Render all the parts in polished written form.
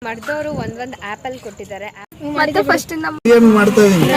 ಮಾಡಿದವರು ಒಂದೊಂದು ಆಪಲ್ ಕೊಟ್ಟಿದ್ದಾರೆ. ಮತ್ತೆ ಫಸ್ಟ್ ಇಂದ ಮಾಡ್ತಾ ಇದೀನಿ.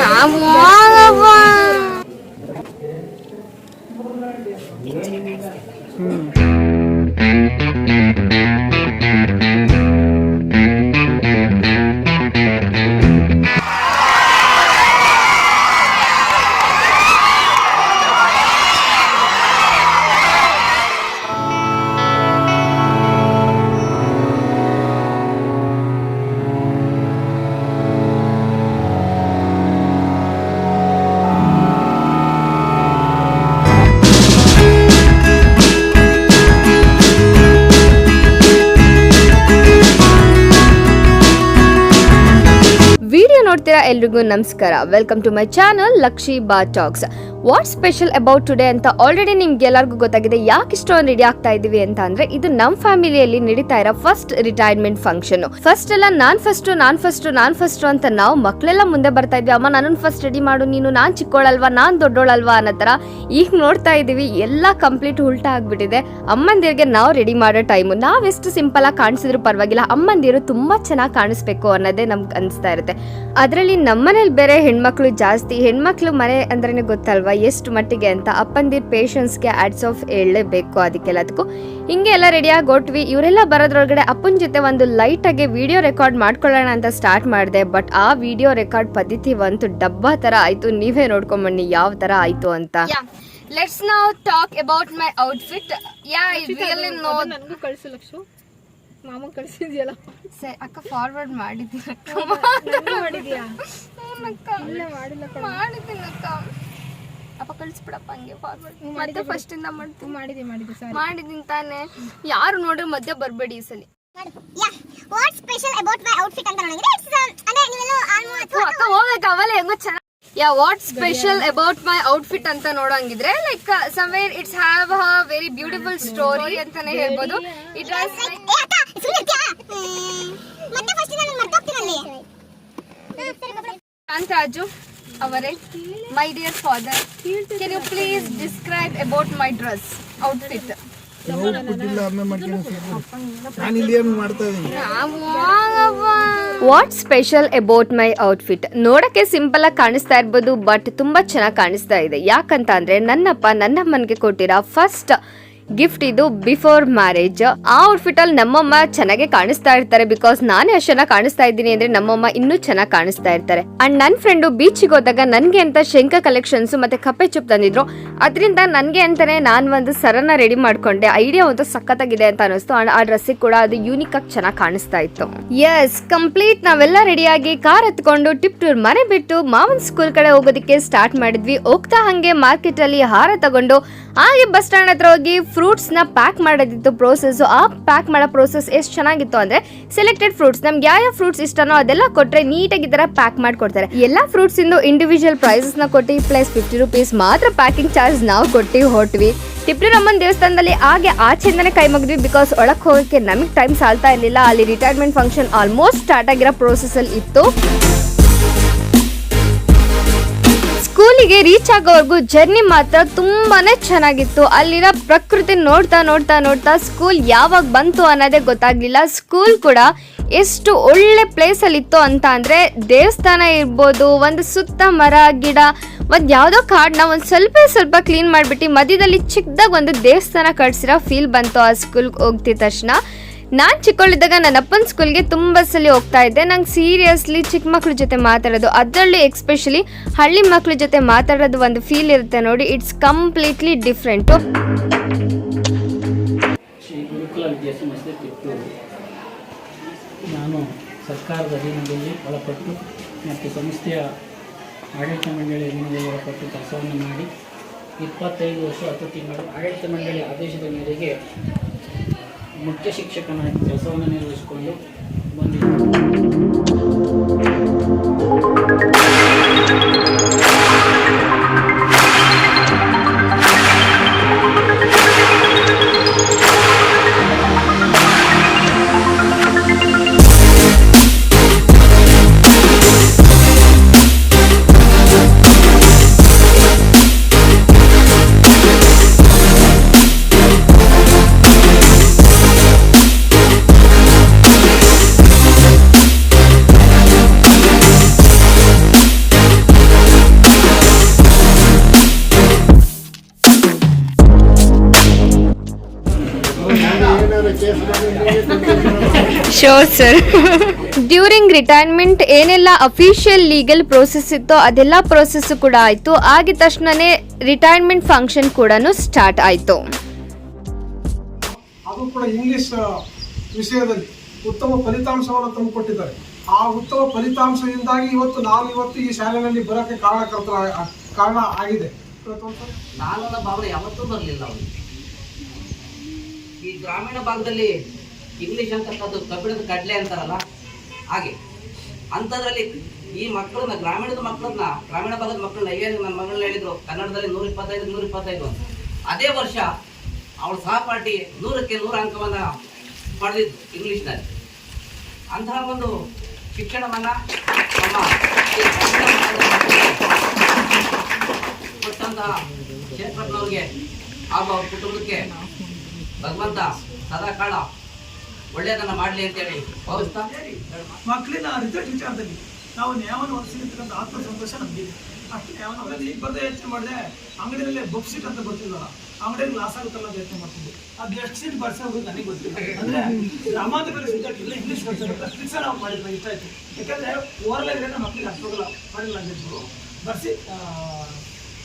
ನೋಡ್ತೀರಾ ಎಲ್ರಿಗೂ ನಮಸ್ಕಾರ. Welcome to my channel Lakshi Ba talks. What special about today ಅಂತ ಆಲ್ರೆಡಿ ನಿಮ್ಗೆ ಎಲ್ಲರಿಗೂ ಗೊತ್ತಾಗಿದೆ. ಯಾಕೆ ಇಷ್ಟೊಂದು ರೆಡಿ ಆಗ್ತಾ ಇದೀವಿ ಅಂತ ಅಂದ್ರೆ ಇದು ನಮ್ಮ ಫ್ಯಾಮಿಲಿಯಲ್ಲಿ ನಡೀತಾ ಇರೋ ಫಸ್ಟ್ ರಿಟೈರ್ಮೆಂಟ್ ಫಂಕ್ಷನ್. ಫಸ್ಟ್ ಎಲ್ಲ ನಾನ್ ಫಸ್ಟ್ ಅಂತ ನಾವು ಮಕ್ಕಳೆಲ್ಲ ಮುಂದೆ ಬರ್ತಾ ಇದ್ವಿ. ಅಮ್ಮ ನನ್ನ ಫಸ್ಟ್ ರೆಡಿ ಮಾಡು, ನೀನು ನಾನ್ ಚಿಕ್ಕೋಳಲ್ವಾ ನಾನ್ ದೊಡ್ಡೋಳಲ್ವಾ ಅನ್ನೋ ತರ. ಈಗ ನೋಡ್ತಾ ಇದೀವಿ ಎಲ್ಲ ಕಂಪ್ಲೀಟ್ ಉಲ್ಟಾ ಆಗ್ಬಿಟ್ಟಿದೆ. ಅಮ್ಮಂದಿರಿಗೆ ನಾವು ರೆಡಿ ಮಾಡೋ ಟೈಮು ನಾವೆಷ್ಟು ಸಿಂಪಲ್ ಆಗಿ ಕಾಣಿಸಿದ್ರು ಪರವಾಗಿಲ್ಲ, ಅಮ್ಮಂದಿರು ತುಂಬಾ ಚೆನ್ನಾಗಿ ಕಾಣಿಸ್ಬೇಕು ಅನ್ನೋದೇ ನಮ್ಗೆ ಅನಿಸ್ತಾ ಇರುತ್ತೆ. ಅದರಲ್ಲಿ ನಮ್ಮನೇಲಿ ಬೇರೆ ಹೆಣ್ಮಕ್ಳು ಜಾಸ್ತಿ. ಹೆಣ್ಮಕ್ಳು ಮನೆ ಅಂದ್ರೇನೆ ಗೊತ್ತಲ್ವಾ ಎಷ್ಟು ಮಟ್ಟಿಗೆ ಅಂತ. ಅಪ್ಪಂದಿರ್ ಪೇಷನ್ಸ್ಗೆ ಆಡ್ಸ್ ಆಫ್ ಹೇಳಲೇಬೇಕು. ಅದಕ್ಕೆಲ್ಲದಕ್ಕೂ ಹಿಂಗೆ ಎಲ್ಲ ರೆಡಿಯಾಗಿ ಹೊಟ್ವಿ. ಇವರೆಲ್ಲ ಬರೋದ್ರೊಳಗಡೆ ಅಪ್ಪನ ಜೊತೆ ಒಂದು ಲೈಟ್ ಆಗಿ ವಿಡಿಯೋ ರೆಕಾರ್ಡ್ ಮಾಡ್ಕೊಳ್ಳೋಣ ಅಂತ ಸ್ಟಾರ್ಟ್ ಮಾಡಿದೆ. ಬಟ್ ಆ ವಿಡಿಯೋ ರೆಕಾರ್ಡ್ ಪದ್ಧತಿ ಒಂದು ಡಬ್ಬಾ ತರ ಆಯ್ತು. ನೀವೇ ನೋಡ್ಕೊಂಬನ್ನಿ ಯಾವ ತರ ಆಯ್ತು ಅಂತ. Let's now talk about my outfit. ನನಗೂ ಕಳಿಸು ಲಕ್ಷು, ಮಾಮ ಕಳಿಸಿದ್ಯಲ್ಲ. ಸರಿ ಅಕ್ಕ, ಫಾರ್ವರ್ಡ್ ಮಾಡಿದ್ದೀನಿ ಅಕ್ಕ. ಮಾಡಿದ್ಯಾ? ಮಾಡಿದ್ದೀನಿ ಅಕ್ಕ. ಅಪ್ಪ ಕಳಿಸ್ಬಿಡಪ್ಪ ಹಂಗೆ ಫಾರ್ವರ್ಡ್. ಮತ್ತೆ ಫಸ್ಟ್ ಇಂದ ಮಾಡಿದ್ದೀನಿ ತಾನೆ. ಯಾರು ನೋಡ್ರಿ ಮಧ್ಯ ಬರಬೇಡಿ ಈ ಸಲ. What special about my outfit ಅಂತ ನೋಡಿದ್ರೆ ಅಂದ್ರೆ ನೀವೆಲ್ಲ ಆಲ್ಮೋಸ್ಟ್ ಅಕ್ಕ ಹೋಗಕ್ಕೆ ಅವಲೇ ಹೆಂಗೋ ಚೆನ್ನಾಗಿ. What special about my outfit ಅಂತ ನೋಡಂಗಿದ್ರೆ like somewhere it's have a very beautiful story ಅಂತಾನೆ ಹೇಳ್ಬೋದು. ಇಟ್ ವಾಸ್ ಮತ್ತೆ ಫಸ್ಟ್ ನಾನು ಮರ್ತೋಗ್ತೀನಿ. ಕಾಂತರಾಜು ಅವರೇ, my dear father, can you please describe about my dress outfit? What special about my outfit? ನೋಡಕ್ಕೆ simple ಆಗಿ ಕಾಣಿಸ್ತಾ ಇರ್ಬೋದು, ಬಟ್ ತುಂಬಾ ಚೆನ್ನಾಗಿ ಕಾಣಿಸ್ತಾ ಇದೆ. ಯಾಕಂತ ಅಂದ್ರೆ ನನ್ನಪ್ಪ ನನ್ನಮ್ಮನ್ಗೆ ಕೊಟ್ಟಿರೋ ಫಸ್ಟ್ ಗಿಫ್ಟ್ ಇದು ಬಿಫೋರ್ ಮ್ಯಾರೇಜ್. ಆ ಔಟ್ಫಿಟ್ ಅಲ್ಲಿ ನಮ್ಮಮ್ಮ ಚೆನ್ನಾಗಿ ಕಾಣಿಸ್ತಾ ಇರ್ತಾರೆ. ಬಿಕಾಸ್ ನಾನೇ ಅಷ್ಟು ಚೆನ್ನಾಗಿ ಕಾಣಿಸ್ತಾ ಇದ್ದೀನಿ ಅಂದ್ರೆ ನಮ್ಮಮ್ಮ ಇನ್ನೂ ಚೆನ್ನಾಗಿ ಕಾಣಿಸ್ತಾ ಇರ್ತಾರೆ. ಅಂಡ್ ನನ್ನ ಫ್ರೆಂಡು ಬೀಚಿಗೆ ಹೋದಾಗ ನನ್ಗೆ ಅಂತ ಶಂಕ ಕಲೆಕ್ಷನ್ಸ್ ಮತ್ತೆ ಕಪ್ಪೆ ಚುಪ್ ತಂದಿದ್ರು. ಅದರಿಂದ ನನ್ಗೆ ಅಂತಾನೆ ನಾನು ಒಂದು ಸರನ ರೆಡಿ ಮಾಡ್ಕೊಂಡೆ. ಐಡಿಯಾ ಒಂದು ಸಖತ್ತಾಗಿದೆ ಅಂತ ಅನಿಸ್ತು. ಅಂಡ್ ಆ ಡ್ರೆಸ್ಸಿಗೆ ಕೂಡ ಅದು ಯೂನಿಕ್ ಆಗಿ ಚೆನ್ನಾಗಿ ಕಾಣಿಸ್ತಾ ಇತ್ತು. ಎಸ್, ಕಂಪ್ಲೀಟ್ ನಾವೆಲ್ಲ ರೆಡಿಯಾಗಿ ಕಾರ್ ಹತ್ಕೊಂಡು ಟಿಪ್ ಟೂರ್ ಮನೆ ಬಿಟ್ಟು ಮಾವನ್ ಸ್ಕೂಲ್ ಕಡೆ ಹೋಗೋದಕ್ಕೆ ಸ್ಟಾರ್ಟ್ ಮಾಡಿದ್ವಿ. ಹೋಗ್ತಾ ಹಂಗೆ ಮಾರ್ಕೆಟ್ ಅಲ್ಲಿ ಹಾರ ತಗೊಂಡು ಹಾಗೆ ಬಸ್ ಸ್ಟ್ಯಾಂಡ್ ಹತ್ರ ಹೋಗಿ ಫ್ರೂಟ್ಸ್ ನ ಪ್ಯಾಕ್ ಮಾಡೋದಿತ್ತು ಪ್ರೋಸೆಸ್. ಆ ಪ್ಯಾಕ್ ಮಾಡೋ ಪ್ರೋಸೆಸ್ ಎಷ್ಟು ಚೆನ್ನಾಗಿತ್ತು ಅಂದ್ರೆ ಸೆಲೆಕ್ಟೆಡ್ ಫ್ರೂಟ್ಸ್ ನಮ್ಗೆ ಯಾವ ಫ್ರೂಟ್ಸ್ ಇಷ್ಟನೋ ಅದೆಲ್ಲ ಕೊಟ್ರೆ ನೀಟಾಗಿ ತರ ಪ್ಯಾಕ್ ಮಾಡ್ಕೊಡ್ತಾರೆ. ಎಲ್ಲಾ ಫ್ರೂಟ್ಸ್ ಇಂದು ಇಂಡಿವಿಜುವಲ್ ಪ್ರೈಸಸ್ ನ ಕೊಟ್ಟು ಪ್ಲಸ್ 50 ರೂಪೀಸ್ ಮಾತ್ರ ಪ್ಯಾಕಿಂಗ್ ಚಾರ್ಜ್ ನಾವು ಕೊಟ್ಟು ಹೊಟ್ವಿ. ಟಿಪ್ಲಿರಮ್ಮನ್ ದೇವಸ್ಥಾನದಲ್ಲಿ ಹಾಗೆ ಆಚೆಯಿಂದನೇ ಕೈ ಮುಗಿದ್ವಿ. ಬಿಕಾಸ್ ಒಳಕ್ ಹೋಗಕ್ಕೆ ನಮಗೆ ಟೈಮ್ ಸಾಲ್ತಾ ಇರ್ಲಿಲ್ಲ. ಅಲ್ಲಿ ರಿಟೈರ್ಮೆಂಟ್ ಫಂಕ್ಷನ್ ಆಲ್ಮೋಸ್ಟ್ ಸ್ಟಾರ್ಟ್ ಆಗಿರೋ ಪ್ರೋಸೆಸ್ ಅಲ್ಲಿ ಇತ್ತು. ಸ್ಕೂಲಿಗೆ ರೀಚ್ ಆಗೋವರೆಗೂ ಜರ್ನಿ ಮಾತ್ರ ತುಂಬಾನೇ ಚೆನ್ನಾಗಿತ್ತು. ಅಲ್ಲಿರೋ ಪ್ರಕೃತಿ ನೋಡ್ತಾ ನೋಡ್ತಾ ನೋಡ್ತಾ ಸ್ಕೂಲ್ ಯಾವಾಗ ಬಂತು ಅನ್ನೋದೇ ಗೊತ್ತಾಗ್ಲಿಲ್ಲ. ಸ್ಕೂಲ್ ಕೂಡ ಎಷ್ಟು ಒಳ್ಳೆ ಪ್ಲೇಸ್ ಅಲ್ಲಿ ಇತ್ತು ಅಂತ ಅಂದ್ರೆ ದೇವಸ್ಥಾನ ಇರ್ಬೋದು, ಒಂದು ಸುತ್ತ ಮರ ಗಿಡ, ಒಂದ್ ಯಾವ್ದೋ ಕಾಡ್ನ ಒಂದ್ ಸ್ವಲ್ಪ ಕ್ಲೀನ್ ಮಾಡ್ಬಿಟ್ಟು ಮಧ್ಯದಲ್ಲಿ ಚಿಕ್ಕದಾಗ ಒಂದು ದೇವಸ್ಥಾನ ಕಟ್ಸಿರೋ ಫೀಲ್ ಬಂತು ಆ ಸ್ಕೂಲ್ ಹೋಗ್ತಿದ ತಕ್ಷಣ. ನಾನ್ ಚಿಕ್ಕವಳಿದ್ದಾಗ ನನ್ನ ಅಪ್ಪನ ಸ್ಕೂಲ್ಗೆ ತುಂಬಾ ಸಲ ಹೋಗ್ತಾ ಇದ್ದೆ. ನಂಗೆ ಸೀರಿಯಸ್ಲಿ ಚಿಕ್ಕ ಮಕ್ಳ ಜೊತೆ ಮಾತಾಡೋದು, ಅದರಲ್ಲಿ ಎಕ್ಸ್ಪೆಷಲಿ ಹಳ್ಳಿ ಮಕ್ಳ ಜೊತೆ ಮಾತಾಡೋದು ಒಂದು ಫೀಲ್ ಇರುತ್ತೆ ನೋಡಿ. It's completely different. Shri Gurukula Vidyasamsthe Kittur. ನಾನು ಸರ್ಕಾರದ ಅಧೀನದಲ್ಲಿ ಒಳಪಟ್ಟು ಮತ್ತು ಸಂಸ್ಥೆಯ ಆಡಳಿತ ಮಂಡಳಿ ಅಧೀನದಲ್ಲಿ ಒಳಪಟ್ಟು ಕೆಲಸವನ್ನು ಮಾಡಿ 25 ವರ್ಷ 10 ತಿಂಗಳು ಆಡಳಿತ ಮಂಡಳಿ ಆದೇಶದ ಮೇರೆಗೆ ಮುಖ್ಯ ಶಿಕ್ಷಕನಾಗಿ ಕೆಲಸವನ್ನು ನಿರ್ವಹಿಸಿಕೊಂಡು ಬಂದಿದ್ದೆ. Sure sir. ಡ್ಯೂರಿಂಗ್ ರಿಟೈರ್ಮೆಂಟ್ ಏನೆಲ್ಲ ಅಫಿಷಿಯಲ್ ಲೀಗಲ್ ಪ್ರೋಸೆಸ್ ಇತ್ತೋ ಅದೆಲ್ಲ ಪ್ರೋಸೆಸ್ ಕೂಡ ಆಯ್ತು. ಆಗಿದ ತಕ್ಷಣನೇ ರಿಟೈರ್ಮೆಂಟ್ ಫಂಕ್ಷನ್ ಕೂಡ ಸ್ಟಾರ್ಟ್ ಆಯ್ತು. ಅದು ಕೂಡ ಇಂಗ್ಲಿಷ್ ವಿಷಯದಲ್ಲಿ ಉತ್ತಮ ಫಲಿತಾಂಶವನ್ನು ತಂದುಕೊಟ್ಟಿದ್ದಾರೆ. ಆ ಉತ್ತಮ ಫಲಿತಾಂಶದಿಂದಾಗಿ ಇವತ್ತು ಈ ಶಾಲೆಯಲ್ಲಿ ಬರೋಕ್ಕೆ ಕಾರಣ ಆಗಿದೆ. ನಾನನ್ನ ಭಾವನೆ ಯಾವತ್ತೂ ಬರಲಿಲ್ಲ ಅವನಿಗೆ. ಈ ಗ್ರಾಮೀಣ ಭಾಗದಲ್ಲಿ ಇಂಗ್ಲೀಷ್ ಅಂತಕ್ಕಂಥದ್ದು ಕಬ್ಬಿಣದ ಕಡಲೆ ಅಂತಾರಲ್ಲ ಹಾಗೆ ಅಂಥದ್ರಲ್ಲಿ ಈ ಮಕ್ಕಳನ್ನ ಗ್ರಾಮೀಣ ಭಾಗದ ಮಕ್ಕಳನ್ನ ಏನು ನನ್ನ ಮಗಳನ್ನ ಹೇಳಿದ್ರು ಕನ್ನಡದಲ್ಲಿ 125 ಅಂತ. ಅದೇ ವರ್ಷ ಅವಳ ಸಹಪಾಠಿ 100ಕ್ಕೆ 100 ಅಂಕವನ್ನು ಪಡೆದಿದ್ದು ಇಂಗ್ಲೀಷ್ನಲ್ಲಿ. ಅಂತಹ ಒಂದು ಶಿಕ್ಷಣವನ್ನು ನಮ್ಮ ಕೊಟ್ಟಂತಹ ಕ್ಷೇತ್ರಜ್ಞವ್ರಿಗೆ ಹಾಗೂ ಅವ್ರ ಕುಟುಂಬಕ್ಕೆ ಭಗವಂತ ಸದಾ ಕಾಲ ಒಳ್ಳೆಯದನ್ನು ಮಾಡಲಿ ಅಂತೇಳಿ ಭಾವಿಸ್ತಾ, ಮಕ್ಕಳಿನ ರಿಸಲ್ಟ್ ವಿಚಾರದಲ್ಲಿ ನಾವು ನ್ಯಾಯವನ್ನು ಒದಗಿಸಿರ್ತಕ್ಕಂಥ ಆತ್ಮಸಂತೋಷ ನಮಗಿದೆ. ಅಷ್ಟು ನ್ಯಾಯವನ್ನು ಈಗ ಬರದೆ ಯೋಚನೆ ಮಾಡಿದೆ. ಅಂಗಡಿಯಲ್ಲೇ ಬುಕ್ ಸೀಟ್ ಅಂತ ಬರ್ತಿದ್ವಲ್ಲ, ಅಂಗಡಿಯಲ್ಲಿ ಲಾಸ್ ಆಗುತ್ತಲ್ಲ ಅಂತ ಯೋಚನೆ ಮಾಡ್ತಿದ್ವಿ. ಅದು ಎಷ್ಟು ಸೀಟ್ ಬರ್ಸೋದು ನನಗೆ ಗೊತ್ತಿಲ್ಲ. ಅಂದರೆ ಗ್ರಾಮಾಂತರ ಬೇರೆ ರಿಸಲ್ಟ್ ಇಲ್ಲ, ಇಂಗ್ಲೀಷ್ ಬರ್ಸೋದು ಫಿಕ್ಸ್ ನಾವು ಮಾಡಿದ್ವಿ. ಇಷ್ಟ ಆಯಿತು. ಯಾಕಂದರೆ ಓವರ್ಲ್ ಆಗಿದ್ರೆ ನಮ್ಮ ಮಕ್ಕಳಿಗೆ ಅಷ್ಟೋಗಲ್ಲ ಮಾಡಿಲ್ಲ ಅಂದಿದ್ರು ಬರ್ಸಿ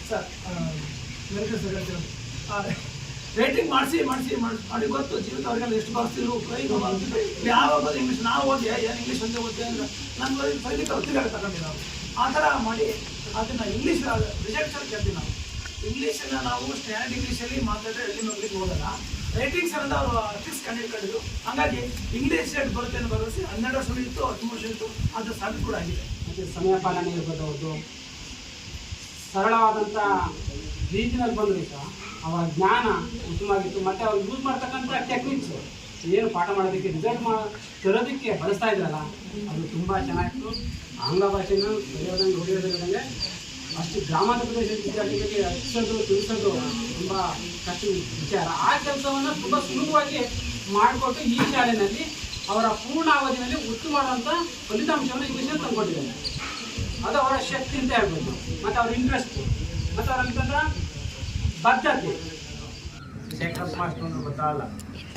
ಸರ್ ಮೆಡಿಕಲ್ ಸರ್ ರೇಟಿಂಗ್ ಮಾಡಿಸಿ ಗೊತ್ತು ಜೀವಿತ ಅವ್ರಿಗೆಲ್ಲ ಎಷ್ಟು ಬರ್ತಿದ್ರು ಯಾವಾಗ ಇಂಗ್ಲೀಷ್ ನಾವು ಓದಿ ಏನು ಇಂಗ್ಲೀಷ್ ಒಂದೇ ಓದಿ ಅಂದ್ರೆ ನಮ್ಮ ಸೈನಿಕ ಒತ್ತಿಗೆ ತಗೊಂಡಿವಿ ನಾವು. ಆ ಥರ ಮಾಡಿ ಅದನ್ನು ಇಂಗ್ಲೀಷ್ ರಿಜೆಕ್ಷನ್ ಕೇಳ್ತೀವಿ ನಾವು. ಇಂಗ್ಲೀಷನ್ನು ನಾವು ಸ್ಟ್ಯಾಂಡರ್ಡ್ ಇಂಗ್ಲೀಷಲ್ಲಿ ಮಾತಾಡಿದ್ರೆ ಎಲ್ಲಿ ಮಕ್ಕಳಿಗೆ ಓದಲ್ಲ. ರೈಟಿಂಗ್ಸ್ ಅನ್ನೋದು ಅವರು ಫಿಕ್ಸ್ ಕಂಡಿಡ್ಕೊಂಡಿದ್ರು. ಹಾಗಾಗಿ ಇಂಗ್ಲೀಷ್ ರೇಟ್ ಬರುತ್ತೆ ಅನ್ನೋ ಭರವಸೆ 12 ವರ್ಷ ಇತ್ತು, 13 ವರ್ಷ ಇತ್ತು. ಅದು ಸಾಧ್ಯ ಕೂಡ ಆಗಿದೆ. ಮತ್ತು ಸಮಯ ಪಾಲನೆ ಇರ್ಬೋದು, ಅವ್ರದ್ದು ಸರಳವಾದಂಥ ರೀತಿನಲ್ಲಿ ಬಂದರೂ ಸಹ ಅವರ ಜ್ಞಾನ ಉತ್ತಮವಾಗಿತ್ತು. ಮತ್ತು ಅವ್ರು ಯೂಸ್ ಮಾಡ್ತಕ್ಕಂಥ ಟೆಕ್ನಿಕ್ಸು ಏನು ಪಾಠ ಮಾಡೋದಕ್ಕೆ ರಿಸಲ್ಟ್ ತರೋದಕ್ಕೆ ಬಳಸ್ತಾ ಇದ್ರಲ್ಲ ಅದು ತುಂಬ ಚೆನ್ನಾಗಿತ್ತು. ಆಂಗ್ಲ ಭಾಷೆನ ಹೊಡೆಯೋದಂಗೆ ಅಷ್ಟು ಗ್ರಾಮಾಂತರ ಪ್ರದೇಶದ ವಿದ್ಯಾರ್ಥಿಗಳಿಗೆ ಹಚ್ಚೋದು ತಿಳಿಸೋದು ತುಂಬ ಕಷ್ಟ ವಿಚಾರ. ಆ ಕೆಲಸವನ್ನು ತುಂಬ ಸುಲಭವಾಗಿ ಮಾಡಿಕೊಟ್ಟು ಈ ಶಾಲೆಯಲ್ಲಿ ಅವರ ಪೂರ್ಣ ಅವಧಿಯಲ್ಲಿ ಉತ್ತಮವಾದಂಥ ಫಲಿತಾಂಶವನ್ನು ಇಂಗ್ಲೀಷಲ್ಲಿ ತಂದುಕೊಟ್ಟಿದ್ದಾರೆ. ಅದು ಅವರ ಶಕ್ತಿ ಅಂತ ಹೇಳ್ಬೋದು, ಮತ್ತು ಅವ್ರ ಇಂಟ್ರೆಸ್ಟ್ ಮತ್ತು ಅವರಲ್ಲಿದ್ದಂಥ ಬದ್ಧತೆ. ಶೇಖರ್ ಮಾಸ್ಟರ್ ಅಂದ್ರೆ ಗೊತ್ತಾಗಲ್ಲ,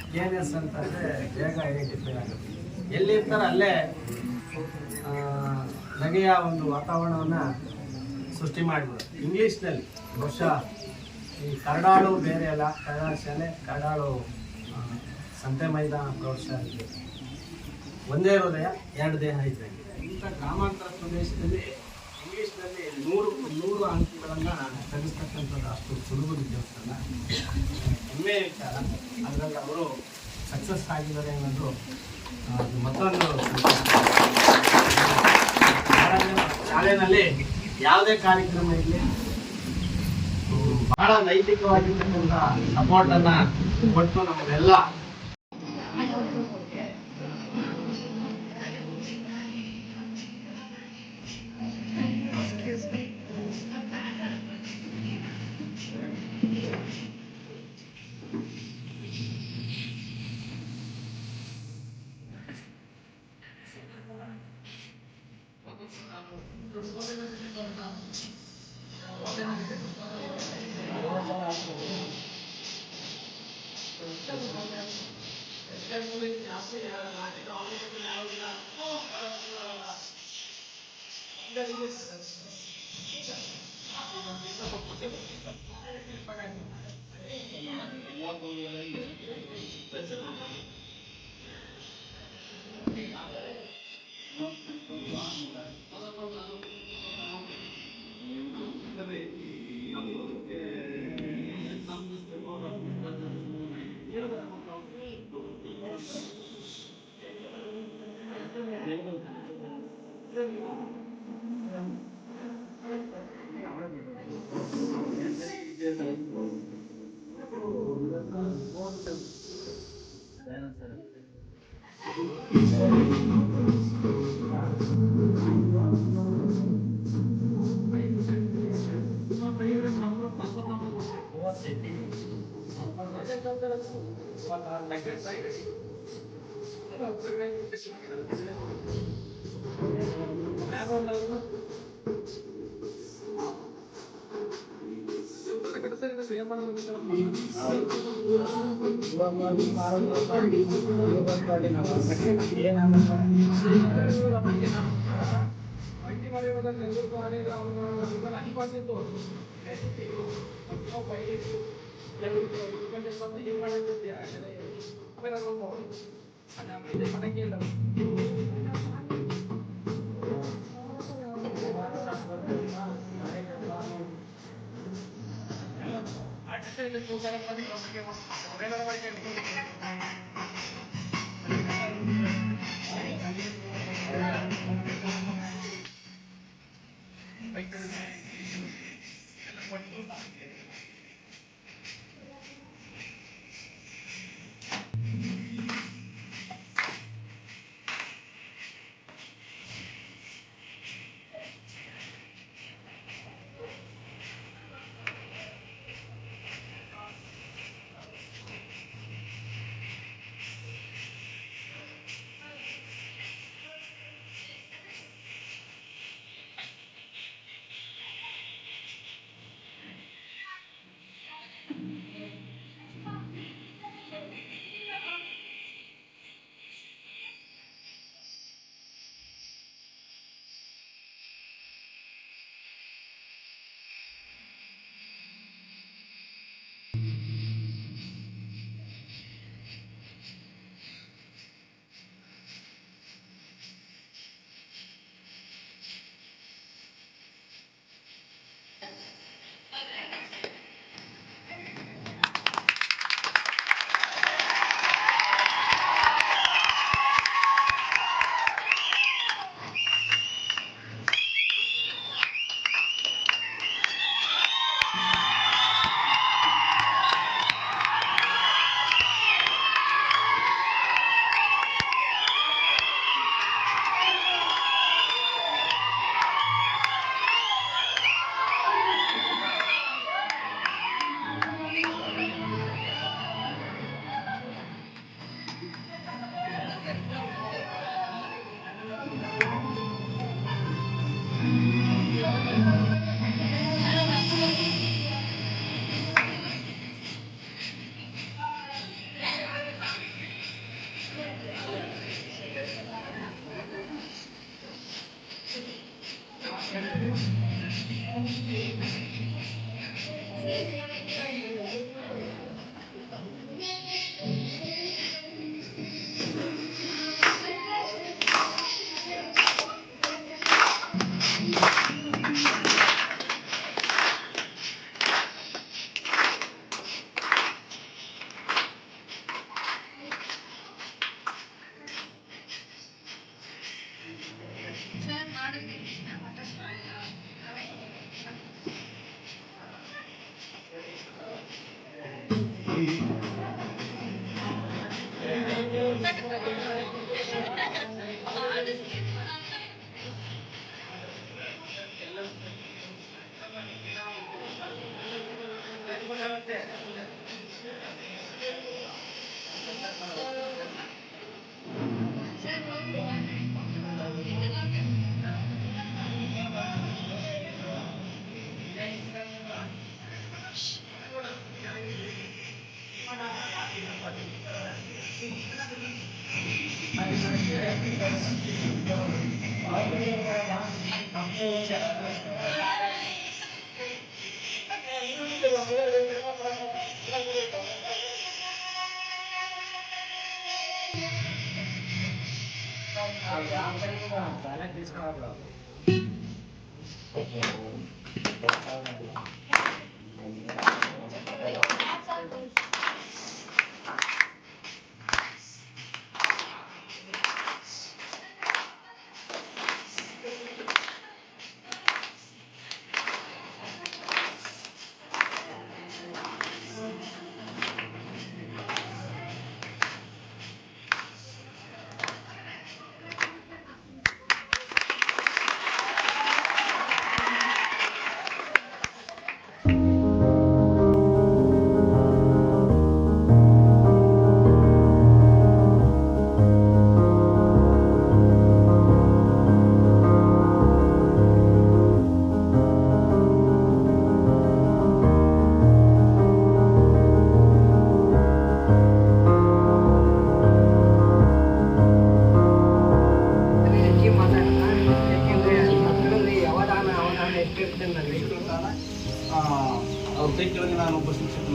KNS ಅಂತಂದರೆ ಬೇಗ ಐಡೆಂಟಿಫೈ ಆಗುತ್ತೆ. ಎಲ್ಲಿರ್ತಾರೆ ಅಲ್ಲೇ ನಗೆಯ ಒಂದು ವಾತಾವರಣವನ್ನು ಸೃಷ್ಟಿ ಮಾಡಿಬಿಡು. ಇಂಗ್ಲೀಷ್ನಲ್ಲಿ ಬಹುಶಃ ಈ ಕರಡಾಳು ಬೇರೆ ಅಲ್ಲ, ಕನ್ನಡ ಶಾಲೆ ಕರಡಾಳು ಸಂತೆ ಮೈದಾನ ಪ್ರೌಢಶಾಲೆ ಒಂದೇ ಹೃದಯ 2 ದೇಹ ಇದ್ದಂಗೆ. ಇಂಥ ಗ್ರಾಮಾಂತರ ಪ್ರದೇಶದಲ್ಲಿ ಇಂಗ್ಲೀಷ್ನಲ್ಲಿ 100 ಅಂಕಗಳನ್ನು ತೆಗೆಸ್ತಕ್ಕಂಥದ್ದು ಅಷ್ಟು ಸುಲಭದ ಕೆಲಸ ಅಲ್ಲ, ಹೆಮ್ಮೆಯ ವಿಚಾರ. ಅದರಲ್ಲಿ ಅವರು ಸಕ್ಸಸ್ ಆಗಿದ್ದಾರೆ ಅನ್ನೋದು ಮತ್ತೊಂದು. ಶಾಲೆಯಲ್ಲಿ ಯಾವುದೇ ಕಾರ್ಯಕ್ರಮ ಇರಲಿ ಬಹಳ ನೈತಿಕವಾಗಿರ್ತಕ್ಕಂಥ ಸಪೋರ್ಟನ್ನು ಕೊಟ್ಟು ನಮಗೆಲ್ಲ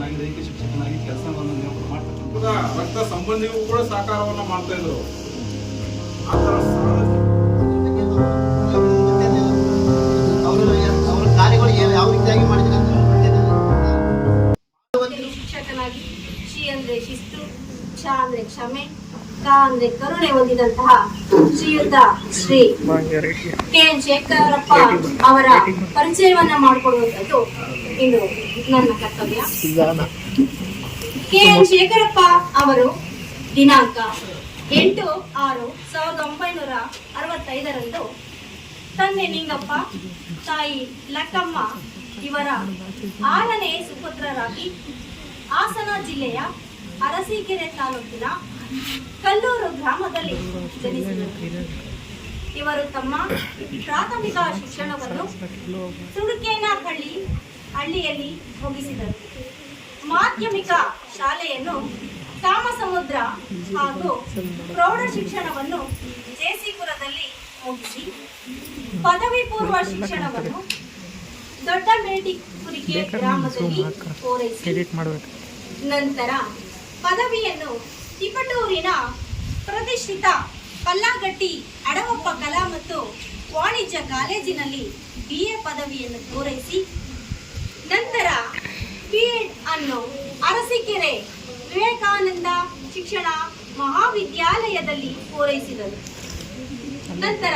ಶಿಕ್ಷಕನಾಗಿ ದೈಹಿಕ ಶಿಕ್ಷಕನಾಗಿ ಕೆಲಸವನ್ನು ನೀವು ಮಾಡ್ತಕ್ಕಂಥ ರಕ್ತ ಸಂಬಂಧಿಗೂ ಕೂಡ ಸಹಕಾರವನ್ನ ಮಾಡ್ತಾ ಇದ್ರು. ಅವರ ಕಾರ್ಯಗಳು ಯಾವ ರೀತಿಯಾಗಿ ಮಾಡಿದ್ರೆ ಶಿಕ್ಷಕನಾಗಿ ಶಿ ಅಂದ್ರೆ ಶಿಸ್ತು, ಕ್ಷ ಅಂದ್ರೆ ಕ್ಷಮೆ, ಕ ಅಂದ್ರೆ ಕರುಣೆ ಹೊಂದಿದಂತಹ ಶ್ರೀಯುತ ಶ್ರೀ KN ಶೇಖರಪ್ಪ ಅವರ ಪರಿಚಯವನ್ನ ಮಾಡಿಕೊಡುವಂಥದ್ದು ಇಂದು ನನ್ನ ಕರ್ತವ್ಯ. KN ಶೇಖರಪ್ಪ ಅವರು ದಿನಾಂಕ 8/6/1965 ತಂದೆ ನಿಂಗಪ್ಪ, ತಾಯಿ ಲಕ್ಕಮ್ಮ ಇವರ 6ನೇ ಸುಪುತ್ರರಾಗಿ ಹಾಸನ ಜಿಲ್ಲೆಯ ಅರಸೀಕೆರೆ ತಾಲೂಕಿನ ಕಲ್ಲೂರು ಗ್ರಾಮದಲ್ಲಿ ಜನಿಸಿದರು. ಇವರು ತಮ್ಮ ಪ್ರಾಥಮಿಕ ಶಿಕ್ಷಣವನ್ನು ಹಳ್ಳಿಯಲ್ಲಿ ಮುಗಿಸಿದರು. ಮಾಧ್ಯಮಿಕ ಶಾಲೆಯನ್ನು ಕಾಮಸಮುದ್ರ ಹಾಗೂ ಪ್ರೌಢ ಶಿಕ್ಷಣವನ್ನು ಜೇಸಿಪುರದಲ್ಲಿ ಮುಗಿಸಿ ಪದವಿ ಪೂರ್ವ ಶಿಕ್ಷಣವನ್ನು ದೊಡ್ಡಮೇಟಿಕುರಿಕೆ ಗ್ರಾಮದಲ್ಲಿ ಪೂರೈಸಿ ನಂತರ ಪದವಿಯನ್ನು ತಿಪಟೂರಿನ ಪ್ರತಿಷ್ಠಿತ ಕಲ್ಲಾಗಟ್ಟಿ ಅಡವಪ್ಪ ಕಲಾ ಮತ್ತು ವಾಣಿಜ್ಯ ಕಾಲೇಜಿನಲ್ಲಿ BA ಪದವಿಯನ್ನು ಪೂರೈಸಿ ನಂತರ B.Ed ಅನ್ನು ಅರಸೀಕೆರೆ ವಿವೇಕಾನಂದ ಶಿಕ್ಷಣ ಮಹಾವಿದ್ಯಾಲಯದಲ್ಲಿ ಪೂರೈಸಿದರು. ನಂತರ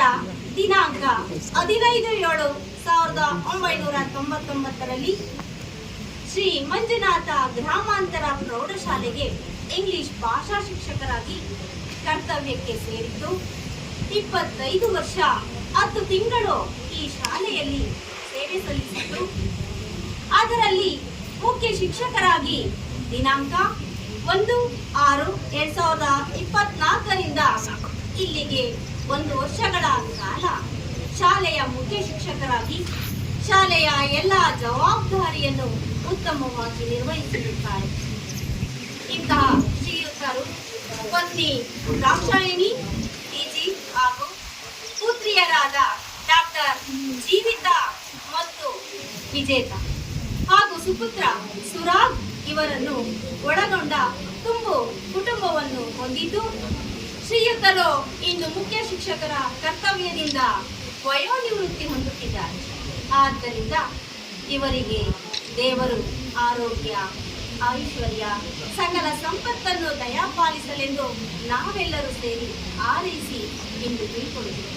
ದಿನಾಂಕ 15/7/1999 ಶ್ರೀ ಮಂಜುನಾಥ ಗ್ರಾಮಾಂತರ ಪ್ರೌಢಶಾಲೆಗೆ ಇಂಗ್ಲಿಷ್ ಭಾಷಾ ಶಿಕ್ಷಕರಾಗಿ ಕರ್ತವ್ಯಕ್ಕೆ ಸೇರಿದ್ದು 25 ವರ್ಷ 10 ತಿಂಗಳು ಈ ಶಾಲೆಯಲ್ಲಿ ಸೇವೆ ಸಲ್ಲಿಸಿದ್ದು ಅದರಲ್ಲಿ ಮುಖ್ಯ ಶಿಕ್ಷಕರಾಗಿ ದಿನಾಂಕ 1/6/2024 ಇಲ್ಲಿಗೆ 1 ವರ್ಷಗಳ ಕಾಲ ಶಾಲೆಯ ಮುಖ್ಯ ಶಿಕ್ಷಕರಾಗಿ ಶಾಲೆಯ ಎಲ್ಲ ಜವಾಬ್ದಾರಿಯನ್ನು ಉತ್ತಮವಾಗಿ ನಿರ್ವಹಿಸಿರುತ್ತಾರೆ. ಇಂತಹ ಶ್ರೀಯುತರು ಪತ್ನಿ ದಾಕ್ಷಾಯಿಣಿ PG ಹಾಗೂ ಪುತ್ರಿಯರಾದ ಡಾಕ್ಟರ್ ಜೀವಿತಾ ಮತ್ತು ವಿಜೇತಾ ಹಾಗೂ ಸುಪುತ್ರ ಸುರಾಗ್ ಇವರನ್ನು ಒಳಗೊಂಡ ತುಂಬು ಕುಟುಂಬವನ್ನು ಹೊಂದಿದ್ದು ಶ್ರೀಯುತರು ಇಂದು ಮುಖ್ಯ ಶಿಕ್ಷಕರ ಕರ್ತವ್ಯದಿಂದ ವಯೋನಿವೃತ್ತಿ ಹೊಂದುತ್ತಿದ್ದಾರೆ. ಆದ್ದರಿಂದ ಇವರಿಗೆ ದೇವರು ಆರೋಗ್ಯ, ಐಶ್ವರ್ಯ, ಸಕಲ ಸಂಪತ್ತನ್ನು ದಯಪಾಲಿಸಲೆಂದು ನಾವೆಲ್ಲರೂ ಸೇರಿ ಆರೈಸಿ ಇಂದು ಬೀಳ್ಕೊಡುತ್ತೇವೆ.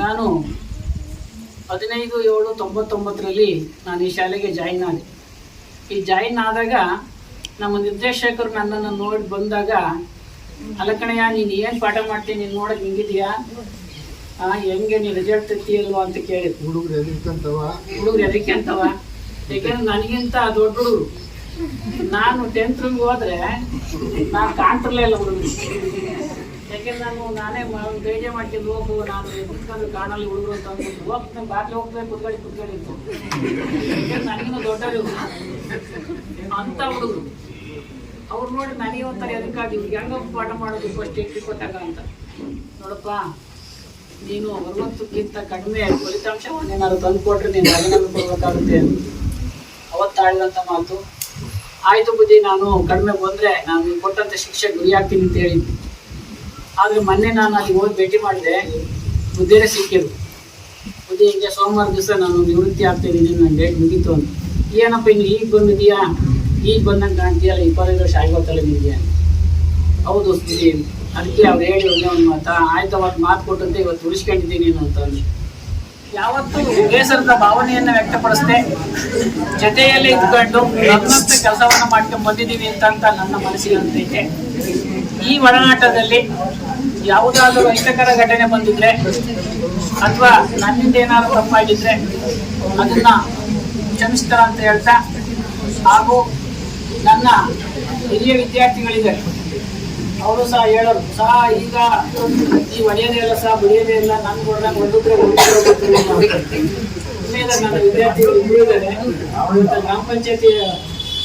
ನಾನು 15/7/99ರಲ್ಲಿ ನಾನು ಈ ಶಾಲೆಗೆ ಜಾಯಿನ್ ಆದೆ. ಈ ಜಾಯಿನ್ ಆದಾಗ ನಮ್ಮ ನಿರ್ದೇಶಕರು ನನ್ನನ್ನು ನೋಡಿ ಬಂದಾಗ, ಅಲಕಣಯ್ಯ ನೀನು ಏನು ಪಾಠ ಮಾಡ್ತೀನಿ, ನೀನು ನೋಡೋಕೆ ಹಿಂಗಿದೆಯಾ, ಹೆಂಗೆ ನೀನು ರಿಸಲ್ಟ್ ತೆಗಿಯಲ್ವಾ ಅಂತ ಕೇಳಿದ್ರು. ಹುಡುಗರು ಎದಕ್ಕೆ ಅಂತವ, ಯಾಕೆಂದ್ರೆ ನನಗಿಂತ ದೊಡ್ಡ ಹುಡುಗರು. ನಾನು 10th ರೂಮ್ಗೆ ಹೋದ್ರೆ ನಾನು ಕಾಣ್ತಿರ್ಲೇ ಇಲ್ಲ ಹುಡುಗರು. ಯಾಕೆಂದ್ರೆ ನಾನೇ ಬೇಜೆ ಮಾಡ್ಕೊಂಡು ಹೋಗು, ನಾನು ಕುತ್ಕೊಂಡು ಕಾಣಲ್ಲಿ ಹುಡುಗರು ಅಂತ ಅಂದ್ಬಿಟ್ಟು ಹೋಗ್ತೀನಿ, ಬಾಟ್ಲಿ ಹೋಗ್ತೇವೆ ಕುತ್ಕೊಳ್ಳಿ ಇತ್ತು. ಯಾಕೆಂದ್ರೆ ನನಗಿನ್ನ ದೊಡ್ಡವರು ಅಂತ ಹುಡುಗರು. ಅವ್ರು ನೋಡಿ ನನಗೆ ಒಂಥರ ಎದಕ್ಕಾಗಿ ಇವ್ರಿಗೆ ಹೆಂಗ ಪಾಠ ಮಾಡೋದು ಫಸ್ಟ್ ಎಂಟ್ರಿ ಕೊಟ್ಟಾಗ ಅಂತ. ನೋಡಪ್ಪ, ನೀನು 60ಕ್ಕಿಂತ ಕಡಿಮೆ ಫಲಿತಾಂಶವನ್ನೇನಾದ್ರು ತಂದು ಕೊಟ್ರೆ ನೀನು ರಾಜೀನಾಮೆ ಕೊಡ್ಬೇಕಾಗುತ್ತೆ ಅವತ್ತಾಡಿದಂಥ ಮಾತು. ಆಯ್ತು ಬುದ್ಧಿ, ನಾನು ಕಡಿಮೆ ಬಂದರೆ ನಾನು ನೀವು ಕೊಟ್ಟಂಥ ಶಿಕ್ಷೆ ಗುರಿ ಆಗ್ತೀನಿ ಅಂತ ಹೇಳಿದ್ದೆ. ಆದರೆ ಮೊನ್ನೆ ನಾನು ಅಲ್ಲಿ ಹೋಗಿ ಭೇಟಿ ಮಾಡಿದೆ, ಬುದ್ಧಿರೇ ಸಿಕ್ಕಿದ್ರು. ಬುದ್ಧಿ ಹಿಂಗೆ ಸೋಮವಾರ ದಿವಸ ನಾನು ನಿವೃತ್ತಿ ಆಗ್ತಾಯಿದ್ದೀನಿ, ನನ್ನ ಡೇಟ್ ಮುಗೀತು ಅಂತ. ಏನಪ್ಪ ಇನ್ನು ಈಗ ಬಂದಿದೆಯಾ, ಈಗ ಬಂದಂಗೆ ಕಾಣ್ತೀಯಲ್ಲ, 25 ವರ್ಷ ಆಗೋತ್ತಲ್ಲ ನಿಮಗೆ. ಹೌದು ಬುದ್ಧಿ, ಅದಕ್ಕೆ ಅವ್ರು ಹೇಳಿ ಒಂದು ಮಾತಾ, ಆಯ್ತು ಅವತ್ತು ಮಾತು ಕೊಟ್ಟಂತೆ ಇವತ್ತು ಉಳಿಸ್ಕೊಂಡಿದ್ದೀನಿ ಅಂತ ಅಂದು. ಯಾವತ್ತೂ ಬೇಸರದ ಭಾವನೆಯನ್ನು ವ್ಯಕ್ತಪಡಿಸ್ದೆ, ಜೊತೆಯಲ್ಲೇ ಇದ್ಕೊಂಡು ನನ್ನಂತ ಕೆಲಸವನ್ನು ಮಾಡ್ಕೊಂಡು ಬಂದಿದ್ದೀವಿ ಅಂತ ನನ್ನ ಮನಸ್ಸಿಗೆ ಅಂತೈತೆ. ಈ ಒಡನಾಟದಲ್ಲಿ ಯಾವುದಾದ್ರೂ ಅಹಿತಕರ ಘಟನೆ ಬಂದಿದ್ರೆ ಅಥವಾ ನನ್ನಿಂದ ಏನಾದ್ರು ತಪ್ಪಾಗಿದ್ರೆ ಅದನ್ನ ಕ್ಷಮಿಸ್ತಾರ ಅಂತ ಹೇಳ್ತಾ, ಹಾಗೂ ನನ್ನ ಹಿರಿಯ ವಿದ್ಯಾರ್ಥಿಗಳಿದ್ದಾರೆ, ಅವರು ಸಹ ಹೇಳೋರು ಸಹ ಈಗ ಈ ಒಡೆಯೋದೇ ಇಲ್ಲ ಸಹ ಬಡಿಯೋದೇ ಇಲ್ಲ, ನನ್ಗೆ ಹೊಡೆದಾಗ ಹೊಡೆದ್ರೆ ನನ್ನ ವಿದ್ಯಾರ್ಥಿಗಳು ಇದ್ದಾರೆ. ಗ್ರಾಮ ಪಂಚಾಯತಿ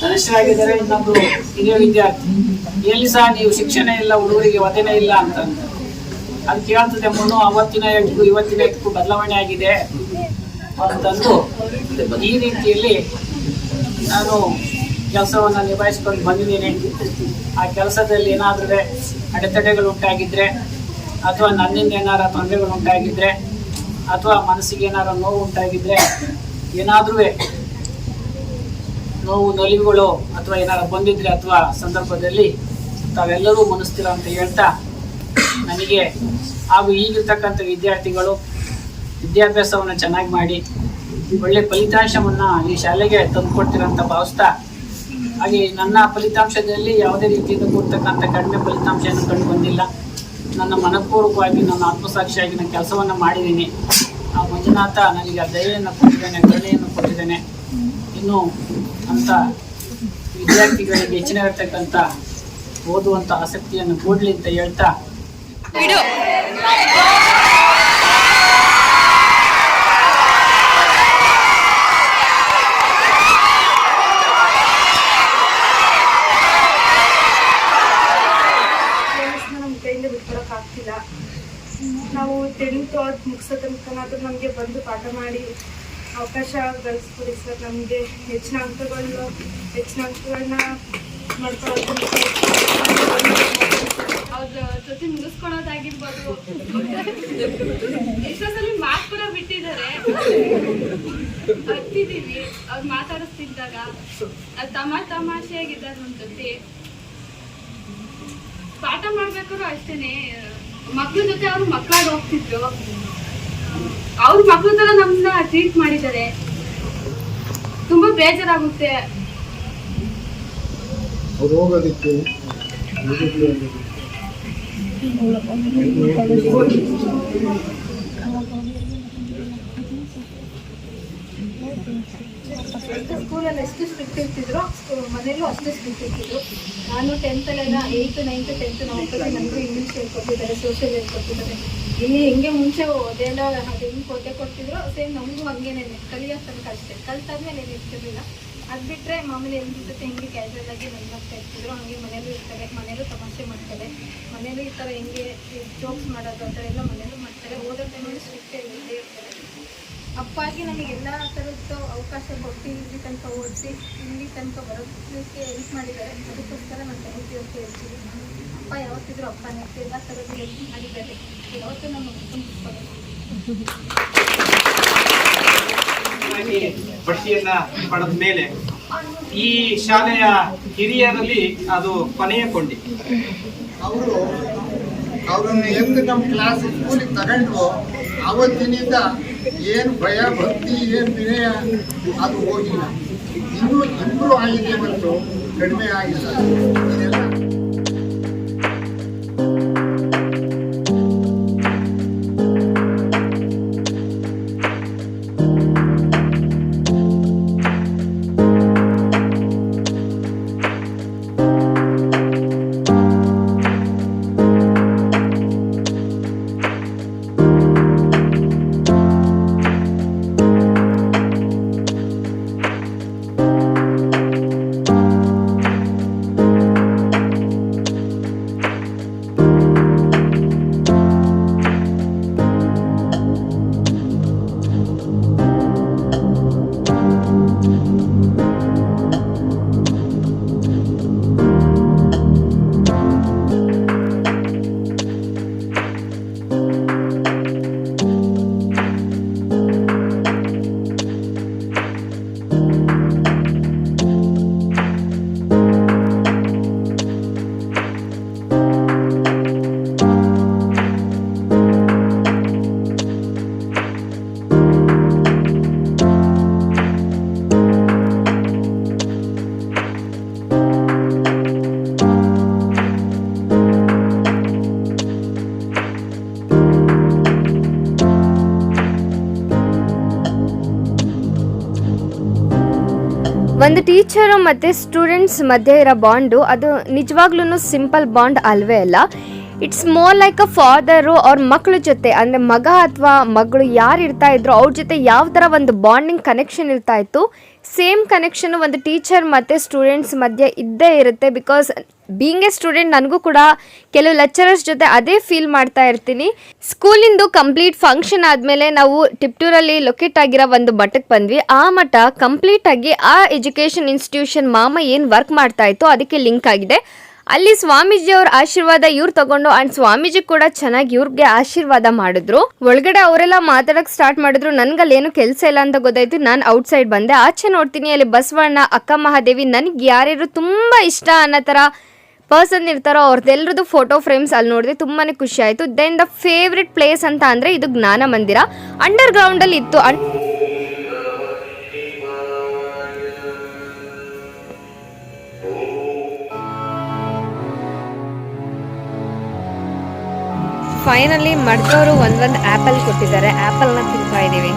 ಸದಸ್ಯರಾಗಿದ್ದಾರೆ. ಇನ್ನೊಬ್ರು ಹಿರಿಯ ವಿದ್ಯಾರ್ಥಿ, ಎಲ್ಲಿ ಸಹ ನೀವು ಶಿಕ್ಷಣ ಇಲ್ಲ, ಹುಡುಗರಿಗೆ ವಚನ ಇಲ್ಲ ಅಂತ ಅದು ಕೇಳ್ತದೆ. ಅವತ್ತಿನ ಎಟ್ಗೂ ಇವತ್ತಿನ ಎಟ್ಗೂ ಬದಲಾವಣೆ ಆಗಿದೆ ಅಂತಂದು ಈ ರೀತಿಯಲ್ಲಿ ನಾನು ಕೆಲಸವನ್ನು ನಿಭಾಯಿಸ್ಕೊಂಡು ಬಂದಿದ್ದೀನಿ. ಆ ಕೆಲಸದಲ್ಲಿ ಏನಾದರೂ ಅಡೆತಡೆಗಳು ಉಂಟಾಗಿದ್ದರೆ ಅಥವಾ ನನ್ನಿಂದ ಏನಾರ ತೊಂದರೆಗಳು ಉಂಟಾಗಿದ್ದರೆ ಅಥವಾ ಮನಸ್ಸಿಗೆ ಏನಾರ ನೋವು ಉಂಟಾಗಿದ್ದರೆ, ಏನಾದರೂ ನೋವು ನಲಿವುಗಳು ಅಥವಾ ಏನಾರ ಬಂದಿದ್ರೆ ಅಥವಾ ಸಂದರ್ಭದಲ್ಲಿ ತಾವೆಲ್ಲರೂ ಮನಸ್ತಿರ ಅಂತ ಹೇಳ್ತಾ, ನನಗೆ ಹಾಗೂ ಈಗಿರ್ತಕ್ಕಂಥ ವಿದ್ಯಾರ್ಥಿಗಳು ವಿದ್ಯಾಭ್ಯಾಸವನ್ನು ಚೆನ್ನಾಗಿ ಮಾಡಿ ಒಳ್ಳೆ ಫಲಿತಾಂಶವನ್ನು ಈ ಶಾಲೆಗೆ ತಂದುಕೊಡ್ತೀರಂತ ಭಾವಿಸ್ತಾ, ಹಾಗೆ ನನ್ನ ಫಲಿತಾಂಶದಲ್ಲಿ ಯಾವುದೇ ರೀತಿಯಿಂದ ಕೊಡ್ತಕ್ಕಂಥ ಕಡಿಮೆ ಫಲಿತಾಂಶವನ್ನು ಕಂಡು ಬಂದಿಲ್ಲ. ನನ್ನ ಮನಪೂರ್ವಕವಾಗಿ ನನ್ನ ಆತ್ಮಸಾಕ್ಷಿಯಾಗಿ ನಾನು ಕೆಲಸವನ್ನು ಮಾಡಿದ್ದೀನಿ. ಆ ಮಂಜುನಾಥ ನನಗೆ ದಯೆಯನ್ನು ಕೊಟ್ಟಿದ್ದೇನೆ, ಕರುಣೆಯನ್ನು ಕೊಟ್ಟಿದ್ದೇನೆ. ಇನ್ನು ಅಂಥ ವಿದ್ಯಾರ್ಥಿಗಳಿಗೆ ಹೆಚ್ಚಿನ ಇರತಕ್ಕಂಥ ಓದುವಂಥ ಆಸಕ್ತಿಯನ್ನು ಕೊಡಲಿ ಅಂತ ಹೇಳ್ತಾ ನಮ್ಮ ಕೈಯಿಂದ ಬಿಟ್ಕೊಳಕ್ಕಾಗ್ತಿಲ್ಲ. ನಾವು 10th ಮುಗಿಸೋ ತನಕನಾದ್ರೂ ನಮಗೆ ಬಂದು ಪಾಠ ಮಾಡಿ ಅವಕಾಶ ಗಳಿಸ್ಕೊಡಿ ಸರ್. ನಮಗೆ ಹೆಚ್ಚಿನ ಅಂಕಗಳನ್ನ ಮಾಡ್ಕೊಳ್ಳೋದು, ಅವ್ರ ಜೊತೆ ಮುಗಿಸ್ಕೊಳೋದಾಗಿರ್ಬೋದು. ಎಷ್ಟೊಂದ್ಸಲಿ ಮಾತು ಕೂಡ ಬಿಟ್ಟಿದ್ದಾರೆ, ಹತ್ತಿದ್ದೀವಿ ಅವ್ರು ಮಾತಾಡಿಸ್ತಿದ್ದಾಗ. ಅದು ತಮಾಷೆಯಾಗಿದ್ದಾರೆ ನಮ್ಮ ಜೊತೆ. ಪಾಠ ಮಾಡ್ಬೇಕಾದ್ರು ಅಷ್ಟೇನೆ, ಮಕ್ಳ ಜೊತೆ ಅವ್ರು ಮಕ್ಕಳಾಗಿ ಹೋಗ್ತಿದ್ರು. ಅವ್ರ ಮಕ್ಳ ತರ ನಮ್ಮನ್ನ ಟ್ರೀಟ್ ಮಾಡಿದ್ದಾರೆ. ತುಂಬಾ ಬೇಜಾರಾಗುತ್ತೆ. ಸ್ಕೂಲಲ್ಲಿ ಎಷ್ಟು ಸ್ಟ್ರಿಕ್ಟ್ ಇರ್ತಿದ್ರು, ಮನೆಯಲ್ಲೂ ಅಷ್ಟೇ ಸ್ಟ್ರಿಕ್ಟ್ ಇರ್ತಿದ್ರು. ನಾನು 10th 8th 9th 10th ನನಗೂ ಇಂಗ್ಲೀಷ್ ಹೇಳ್ಕೊಟ್ಟಿದ್ದಾರೆ, ಸೋಷಿಯಲ್ ಹೇಳ್ಕೊಟ್ಟಿದ್ದಾರೆ. ಇಲ್ಲಿ ಹೆಂಗೆ ಮುಂಚೆ ಓದೆಲ್ಲ ಅದು ಹೆಂಗೆ ಕೊಟ್ಟಿದ್ರು ಸೇಮ್ ನಮಗೂ ಹಂಗೇನೆ ಕಲಿಯೋ ತನಕ ಅಷ್ಟೇ. ಕಲ್ತಾದ್ಮೇಲೆ ಏನು ಇರ್ತಿರ್ಲಿಲ್ಲ. ಅದು ಬಿಟ್ಟರೆ ಮಾಮೂಲಿ ಹೆಂಗೆ ಜೊತೆ ಹೆಂಗೆ ಕ್ಯಾಶುವಲ್ ಆಗಿ ನಗ್ತಾ ಇರ್ತಿದ್ರು, ಹಂಗೆ ಮನೇಲೂ ಇರ್ತಾರೆ. ಮನೇಲೂ ತಮಾಷೆ ಮಾಡ್ತಾರೆ, ಮನೇಲೂ ಈ ಥರ ಹೆಂಗೆ ಜೋಕ್ಸ್ ಮಾಡೋದು ಆ ಥರ ಎಲ್ಲ ಮನೇಲೂ ಮಾಡ್ತಾರೆ. ಓದೋ ಟೈಮಲ್ಲಿ ಸ್ಟ್ರಿಕ್ಟ್ ಇರುತ್ತೆ ಇರ್ತಾರೆ. ಅಪ್ಪಾಗಿ ನನಗೆ ಎಲ್ಲ ಥರದ್ದು ಅವಕಾಶ ಕೊಟ್ಟು ಇಲ್ಲಿ ತನಕ ಓದಿಸಿ ಇಲ್ಲಿ ತನಕ ಬರೋದಕ್ಕೆ ಹೆಲ್ಪ್ ಮಾಡಿದ್ದಾರೆ. ಅದಕ್ಕೋಸ್ಕರ ನಾನು ಥ್ಯಾಂಕ್ ಯು ಅಂತ ಹೇಳ್ತೀನಿ. ಅಪ್ಪ ಯಾವತ್ತಿದ್ರು ಅಪ್ಪನೇ ಎಲ್ಲ ಥರದ್ದು ಹೆಲ್ಪ್ ಮಾಡಿದ್ದಾರೆ. ಯಾವತ್ತೂ ನಮ್ಮ ಬಡ್ತಿಯನ್ನ ಪಡೆದ ಮೇಲೆ ಈ ಶಾಲೆಯ ಹಿರಿಯರಲ್ಲಿ ಅದು ಕೊನೆಯ ಕೊಂಡಿ. ಅವ್ರನ್ನ ಹೆಂಗ್ ನಮ್ಮ ಕ್ಲಾಸ್ ಸ್ಕೂಲಿಗೆ ತಗೊಂಡ್ರು ಆವತ್ತಿನಿಂದ ಏನು ಭಯ ಭಕ್ತಿ ಏನು ವಿನಯ ಅದು ಹೋಗಿಲ್ಲ, ಇನ್ನೂ ಇಂಪ್ರೂವ್ ಆಗಿದೆ ಮತ್ತು ಕಡಿಮೆ ಆಗಿಲ್ಲ. ಇದೆಲ್ಲ ಒಂದು ಟೀಚರು ಮತ್ತು ಸ್ಟೂಡೆಂಟ್ಸ್ ಮಧ್ಯೆ ಇರೋ ಬಾಂಡು ಅದು ನಿಜವಾಗ್ಲೂ ಸಿಂಪಲ್ ಬಾಂಡ್ ಅಲ್ವೇ ಅಲ್ಲ. It's more like a father ಅವ್ರ ಮಕ್ಕಳ ಜೊತೆ, ಅಂದರೆ ಮಗ ಅಥವಾ ಮಗಳು ಯಾರು ಇರ್ತಾ ಇದ್ರು ಅವ್ರ ಜೊತೆ ಯಾವ ಥರ ಒಂದು ಬಾಂಡಿಂಗ್ ಕನೆಕ್ಷನ್ ಇರ್ತಾ ಇತ್ತು, ಸೇಮ್ ಕನೆಕ್ಷನ್ ಒಂದು ಟೀಚರ್ ಮತ್ತು ಸ್ಟೂಡೆಂಟ್ಸ್ ಮಧ್ಯೆ ಇದ್ದೇ ಇರುತ್ತೆ. ಬಿಕಾಸ್ ಬೀಯಿಂಗ್ ಎ ಸ್ಟೂಡೆಂಟ್ ನನಗೂ ಕೂಡ ಕೆಲವು ಲೆಕ್ಚರರ್ಸ್ ಜೊತೆ ಅದೇ ಫೀಲ್ ಮಾಡ್ತಾ ಇರ್ತೀನಿ. ಸ್ಕೂಲಿಂದು ಕಂಪ್ಲೀಟ್ ಫಂಕ್ಷನ್ ಆದಮೇಲೆ ನಾವು ಟಿಪ್ಟೂರಲ್ಲಿ ಲೊಕೇಟ್ ಆಗಿರೋ ಒಂದು ಮಠಕ್ಕೆ ಬಂದ್ವಿ. ಆ ಮಠ ಕಂಪ್ಲೀಟಾಗಿ ಆ ಎಜುಕೇಷನ್ ಇನ್ಸ್ಟಿಟ್ಯೂಷನ್ ಮಾಮ ಏನು ವರ್ಕ್ ಮಾಡ್ತಾ ಇತ್ತು ಅದಕ್ಕೆ ಲಿಂಕ್ ಆಗಿದೆ. ಅಲ್ಲಿ ಸ್ವಾಮೀಜಿ ಅವ್ರ ಆಶೀರ್ವಾದ ಇವ್ರು ತಗೊಂಡು ಅಂಡ್ ಸ್ವಾಮೀಜಿ ಕೂಡ ಚೆನ್ನಾಗಿ ಇವ್ರಿಗೆ ಆಶೀರ್ವಾದ ಮಾಡಿದ್ರು. ಒಳಗಡೆ ಅವರೆಲ್ಲ ಮಾತಾಡಕ್ ಸ್ಟಾರ್ಟ್ ಮಾಡಿದ್ರು. ನನ್ಗಲ್ಲಿ ಏನು ಕೆಲಸ ಇಲ್ಲ ಅಂತ ಗೊತ್ತಾಯ್ತು. ನಾನು ಔಟ್ ಸೈಡ್ ಬಂದೆ. ಆಚೆ ನೋಡ್ತೀನಿ, ಅಲ್ಲಿ ಬಸವಣ್ಣ, ಅಕ್ಕ ಮಹಾದೇವಿ, ನನಗೆ ಯಾರ್ಯಾರು ತುಂಬಾ ಇಷ್ಟ ಅನ್ನೋ ತರ ಪರ್ಸನ್ ಇರ್ತಾರೋ ಅವ್ರದ್ದೆಲ್ಲರದ್ದು ಫೋಟೋ ಫ್ರೇಮ್ಸ್ ಅಲ್ಲಿ ನೋಡಿದೆ. ತುಂಬಾನೇ ಖುಷಿ ಆಯ್ತು. ದೆನ್ ದ ಫೇವ್ರೆಟ್ ಪ್ಲೇಸ್ ಅಂತ ಅಂದ್ರೆ ಇದು ಜ್ಞಾನ ಮಂದಿರ. ಅಂಡರ್ ಗ್ರೌಂಡ್ ಅಲ್ಲಿ ಇತ್ತು. ಫೈನಲಿ ಮಡ್ದವರು ಒಂದೊಂದು ಆ್ಯಪಲ್ ಕೊಟ್ಟಿದ್ದಾರೆ. ಆ್ಯಪಲ್ನ ತಿಂತಾ ಇದ್ದೀವಿ.